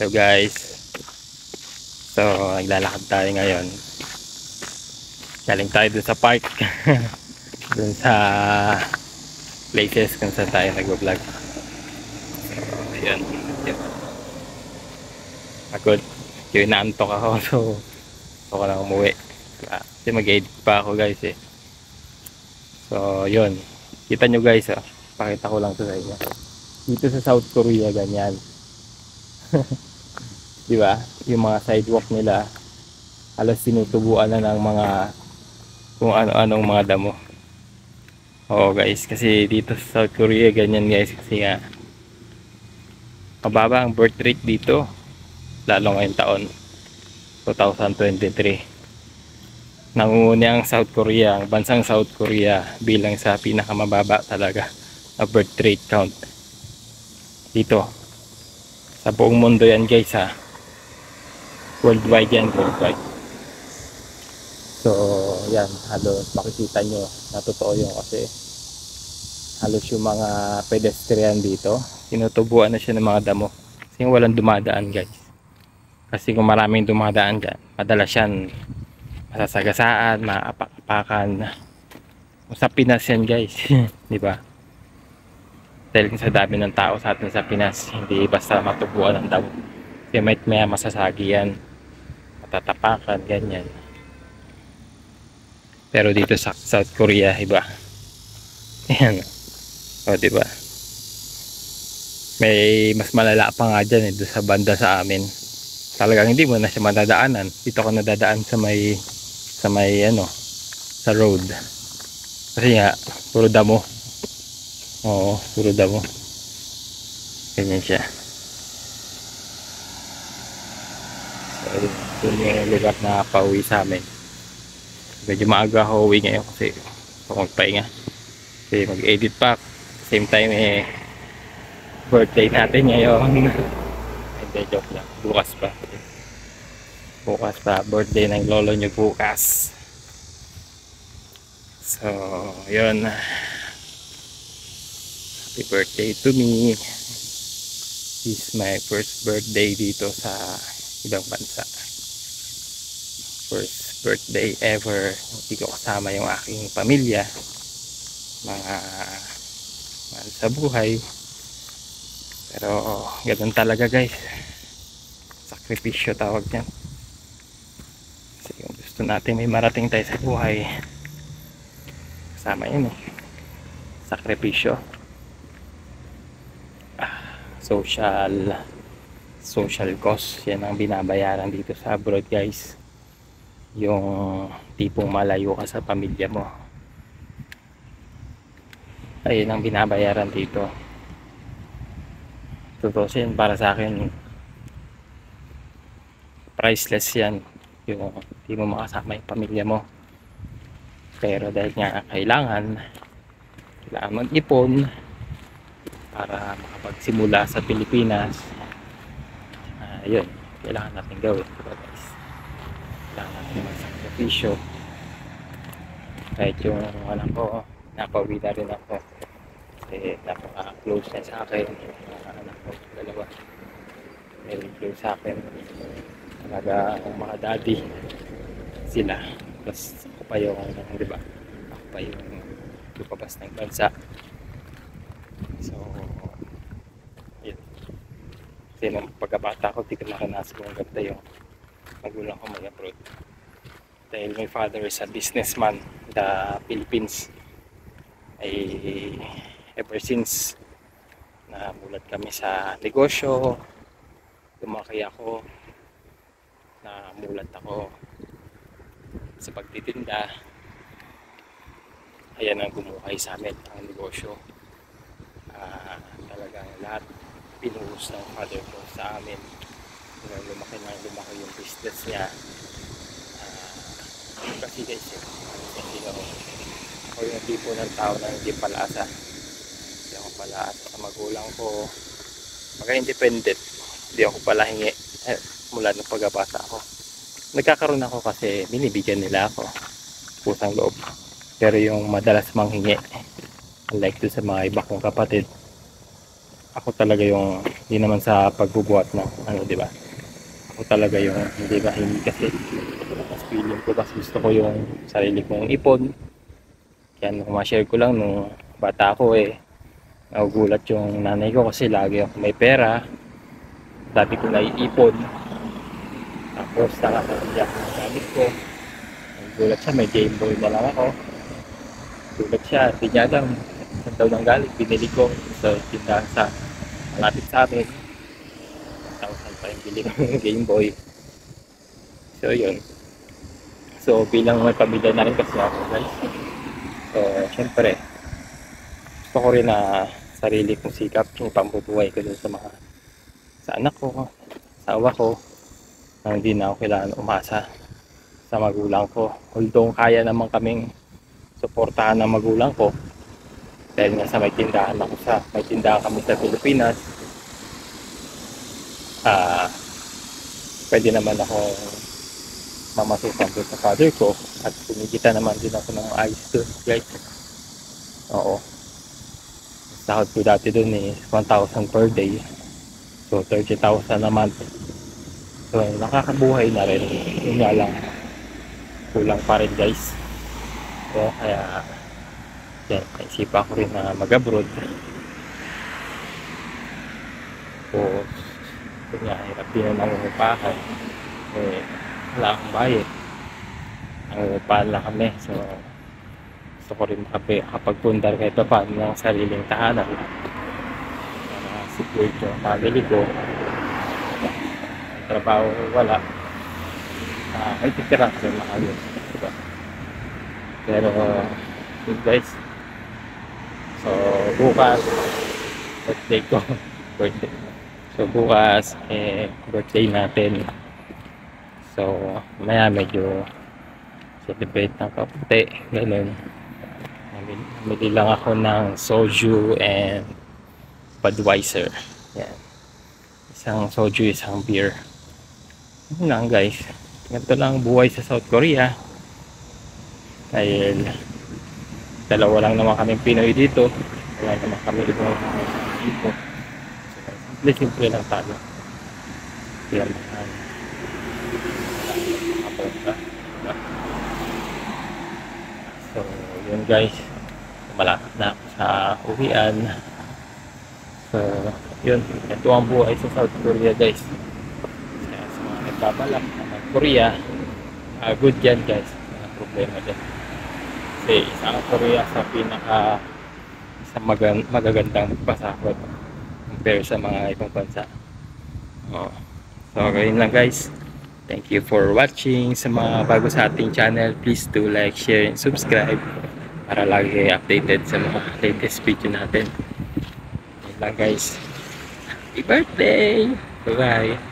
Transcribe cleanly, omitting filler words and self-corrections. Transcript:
Hello guys. So, naglalakad tayo ngayon. Galing tayo dun sa park. Dun sa places kung saan tayo nag-vlog. So, ayun. Pagod. Yung inaantok ako. So, gusto ko lang umuwi. Kasi mag-edit pa ako guys eh. So, yun. Kita nyo guys oh. Pakita ko lang to sa inyo. Dito sa South Korea ganyan. Diba? Yung mga sidewalk nila halos tinutubuan na ng mga kung ano-anong mga damo. Oo guys, kasi dito sa South Korea ganyan guys, kasi nga mababa ang birth rate dito lalo ngayong taon 2023. Nangunguna ang South Korea, ang bansang South Korea bilang sa pinakamababa talaga na birth rate count dito sa buong mundo yan guys ha. Worldwide yan, worldwide. So, yan, halos makikita nyo na totoo yun kasi halos yung mga pedestrian dito, tinutubuan na siya ng mga damo kasi walang dumadaan guys. Kasi kung maraming dumadaan dyan, madalas yan masasagasaan, maapak-apakan. Sa Pinas yan guys, di ba? Dahil sa dami ng tao sa atin sa Pinas, hindi basta matubuan ng damo. Kasi may masasagi yan, matatapakan, ganyan. Pero dito sa South Korea, iba. Ayan. O, diba? May mas malala pa nga dyan doon sa banda sa amin. Talagang hindi mo na siya madadaanan. Dito ka nadadaan sa may ano, sa road. Kasi nga, puro damo. Oo, puro damo. Ganyan siya. So, yun yung lugar na pauwi sa amin. Medyo maaga ako uwi ngayon kasi ako magpahinga. Kasi mag-edit pa. Same time birthday natin ngayon. Hindi, joke lang. Bukas pa. Bukas pa. Birthday ng lolo nyo bukas. So, yun. Happy birthday to me. This is my first birthday dito sa ibang bansa. First birthday ever. Hindi ko kasama yung aking pamilya. Mga mahal sa buhay. Pero ganun talaga guys. Sakripisyo tawag yan. Kasi kung gusto natin may marating tayo sa buhay, kasama yun eh. Sakripisyo. Social cost. Yan ang binabayaran dito sa abroad guys. Yung tipong malayo ka sa pamilya mo, ayun ang binabayaran dito. Tutusin para sa akin priceless yan, yung hindi mo makasama yung pamilya mo. Pero dahil nga kailangan mag-ipon para makapagsimula sa Pilipinas, yun, kailangan natin gawin, diba guys? Kailangan natin magsakripisyo. Kahit yung anak ko, napauwi na rin ako kasi napaka-close na sa akin. Mga anak ko, dalawa, very close sa akin. Talaga ang mga daddy sila. Tapos ako pa yung, di ba? Ako pa yung lupabas ng bansa. So, yun. Kasi nung pagkabata ko, di ko nakanasin yung ganda yung magulang ko mag-abroad. Dahil my father is a businessman in the Philippines. Ay ever since na mulat kami sa negosyo, lumaki ako, na mulat ako sa pagtitinda. Ayan ang bumuhay sa amin ang negosyo. Talagang lahat pinuhos ng father ko sa amin. Lumaki yung business niya. Kasi guys, hindi ako yung tipo ng tao na hindi palaasa. Hindi ako palaasa sa magulang ko. Maka-independent. Hindi ako pala hingi mula ng pagkabata ako. Nagkakaroon ako kasi binibigyan nila ako pusang loob. Pero yung madalas manghingi, unlike doon sa mga iba kong kapatid, ako talaga yung, hindi naman sa pagbubuhat ng ano, di ba? Ako talaga yung hindi mahilig kasi mas feeling ko, kasi gusto ko yung sarili kong ipon. Kaya nung ma-share ko lang nung bata ako nagugulat yung nanay ko kasi lagi ako may pera, dati ko naiipon, tapos nakakasya ang gamit ko. Nagugulat siya, may Game Boy na lang ako. Nagugulat siya, hindi niya alam saan daw nang galing, binili ko sa tindahan sa malapit sa amin. 1,000 pa yung bili ko ng Game Boy. So yun, so bilang may pamilya na rin kasi ako guys, so syempre gusto ko rin na sarili kong sikap yung pambubuhay ko dun sa mga, sa anak ko, sa awa ko, na hindi na ako kailangan umasa sa magulang ko. Although kaya naman kaming suportahan ng magulang ko dahil nga sa may tindahan kami sa Pilipinas. Pwede naman ako mamasukan doon sa father ko at kumikita naman din ako ng ayos doon guys. Oo, sahod ko dati doon 1,000 per day, so 30,000 a month. So nakakabuhay na rin, yun nga lang kulang pa rin guys. So kaya yan, naisipan ko rin na mag-abroad. So yun nga, hirap din na nangungupahan, wala akong bayad, nangungupahan lang kami. So gusto ko rin makapagpundar kahit pa paano ng sariling tahanan para secure yung family ko. Trabaho wala, may titira kasi maayos, diba? Pero yun guys, so bukas birthday ko. So bukas birthday natin, so maya medyo celebrate ng kaputi, ganun. Namili lang ako ng soju and Budweiser. Yan, isang soju, isang beer. Yun lang guys, ganito lang buhay sa South Korea dahil dalawa lang naman kami Pinoy dito, wala naman kami ibang dito. So simple lang tayo, kaya so yun guys, malapit na ako sa uwian. So yun, ito ang buhay sa South Korea guys. Kaya sa mga nagbabalak na mag-Korea, good yan guys, walang problema dyan. Kasi isa ang Korea sa magagandang pasahod compare sa mga ibang bansa. So yun lang guys, thank you for watching. Sa mga bago sa ating channel, please do like, share, and subscribe para lagi updated sa mga latest video natin. Yun lang guys, happy birthday, bye bye.